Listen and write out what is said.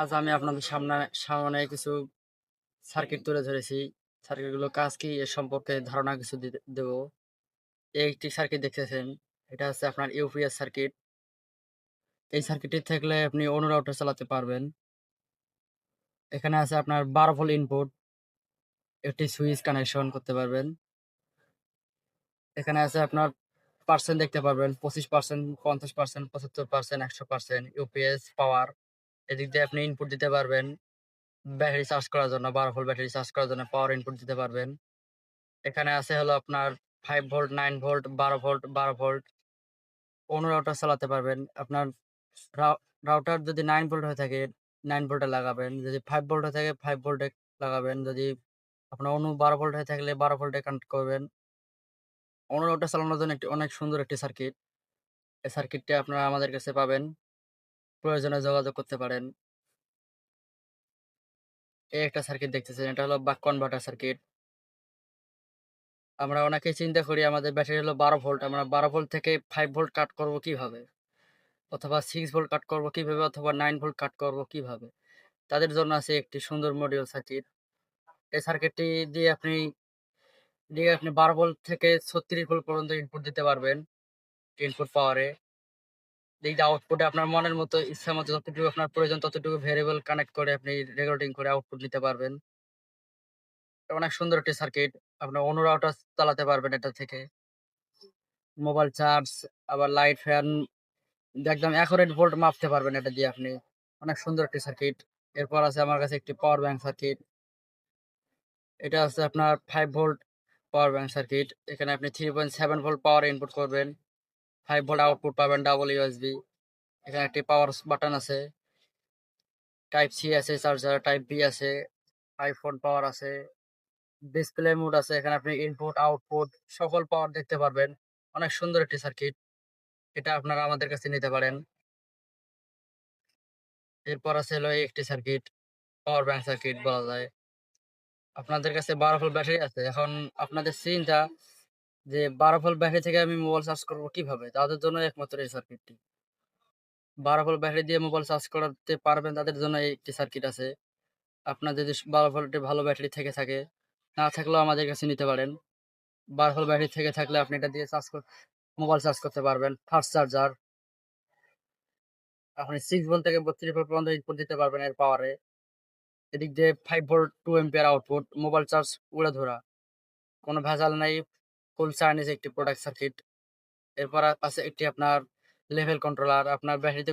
আজ আমি আপনাদের সামনে কিছু সার্কিট তুলে ধরেছি। সার্কিটগুলো কাজ কি এ সম্পর্কে ধারণা কিছু দেব। এই একটি সার্কিট দেখতেছেন, এটা হচ্ছে আপনার ইউপিএস সার্কিট। এই সার্কিটটি থাকলে আপনি অন্য রাউটার চালাতে পারবেন। এখানে আছে আপনার 12 ভোল্ট ইনপুট, একটি সুইচ কানেকশন করতে পারবেন। এখানে আছে আপনার পার্সেন্ট দেখতে পারবেন 25%, 50%, 75%, 100% ইউপিএস পাওয়ার। এদিক দিয়ে আপনি ইনপুট দিতে পারবেন। ব্যাটারি চার্জ করার জন্য 12 ভোল্ট ব্যাটারি চার্জ করার জন্য পাওয়ার ইনপুট দিতে পারবেন। এখানে আছে হলো আপনার 5 ভোল্ট, 9 ভোল্ট, 12 ভোল্ট, 12 ভোল্ট। অন্য রাউটার চালাতে পারবেন। আপনার রাউ রাউটার যদি 9 ভোল্ট হয়ে থাকে 9 ভোল্টে লাগাবেন। যদি 5 ভোল্ট হয়ে থাকে 5 ভোল্টে লাগাবেন। যদি আপনার অন্য 12 ভোল্ট হয়ে থাকলে 12 ভোল্টে কানেক্ট করবেন। অন্য রাউটার চালানোর জন্য অনেক সুন্দর একটি সার্কিট। এই সার্কিটটি আপনারা আমাদের কাছে পাবেন। প্রয়োজনে যোগাযোগ করতে পারেন। এই একটা সার্কিট দেখতেছেন, এটা হলো বাক কনভার্টার সার্কিট। আমরা অনেকেই চিন্তা করি আমাদের ব্যাটারি হলো 12 ভোল্ট। আমরা 12 ভোল্ট থেকে 5 ভোল্ট কাট করব কিভাবে? অথবা 6 ভোল্ট কাট করব কিভাবে? অথবা 9 ভোল্ট কাট করব কিভাবে? তাদের জন্য আছে একটি সুন্দর মডিউল সার্কিট। এই সার্কিটটি দিয়ে আপনি 12 ভোল্ট থেকে 36 ভোল্ট পর্যন্ত ইনপুট দিতে পারবেন। ইনপুট পাওয়ারে। এই যে আউটপুটে আপনার মনের মতো ইচ্ছামতো যতটুকু আপনার প্রয়োজন ততটুকু ভেরিয়েবল কানেক্ট করে আপনি রেকর্ডিং করে আউটপুট নিতে পারবেন। অনেক সুন্দর একটি সার্কিট। আপনার অন্য রাউটার চালাতে পারবেন এটা থেকে। মোবাইল চার্জ, আবার লাইট, ফ্যান একদম অ্যাকুরেট ভোল্ট মাপতে পারবেন এটা দিয়ে আপনি। অনেক সুন্দর একটি সার্কিট। এরপর আছে আমার কাছে একটি পাওয়ার ব্যাংক সার্কিট। এটা হচ্ছে আপনার 5 ভোল্ট পাওয়ার ব্যাংক সার্কিট। এখানে আপনি 3.7 ভোল্ট পাওয়ার ইনপুট করবেন। 5 ভোল্ট আউটপুট পাবেন ডাবল ইউএসবি। এখানে একটি পাওয়ার বাটন আছে। টাইপ সি আছে চার্জার, টাইপ বি আছে, আইফোন পাওয়ার আছে, ডিসপ্লে মোড আছে। এখানে আপনি ইনপুট, আউটপুট সকল পাওয়ার দেখতে পারবেন। অনেক সুন্দর একটি সার্কিট। এটা আপনারা আমাদের কাছে নিতে পারেন। এরপর আছে হলো এই একটি সার্কিট, পাওয়ার ব্যাংক সার্কিট বলা যায়। আপনাদের কাছে 12 ভোল্ট ব্যাটারি আছে। এখন আপনাদের চিন্তা যে 12 ভোল্ট ব্যাটারি থেকে আমি মোবাইল চার্জ করব কিভাবে? তাদের জন্য একমাত্র এই সার্কিটটি। 12 ভোল্ট ব্যাটারি দিয়ে মোবাইল চার্জ করাতে পারবেন তাদের জন্য এই একটি সার্কিট আছে। আপনার যদি 12 ভোল্টের ভালো ব্যাটারি থেকে থাকে, না থাকলেও আমাদের কাছে নিতে পারেন। 12 ভোল্ট ব্যাটারি থেকে থাকলে আপনি এটা দিয়ে মোবাইল চার্জ করতে পারবেন। Fast charger. আপনি 6 ভোল্ট থেকে 32 ভোল্ট পর্যন্ত ইনপুট দিতে পারবেন এর পাওয়ারে। এদিক দিয়ে 5 volt 2 ampere output. Mobile charge উড়াধুরা। কোনো ভেজাল নাই। ফুল চাইনিজ একটি প্রোডাক্ট সার্কিট। এরপর আছে একটি আপনার লেভেল কন্ট্রোলার। আপনার ব্যাটারিতে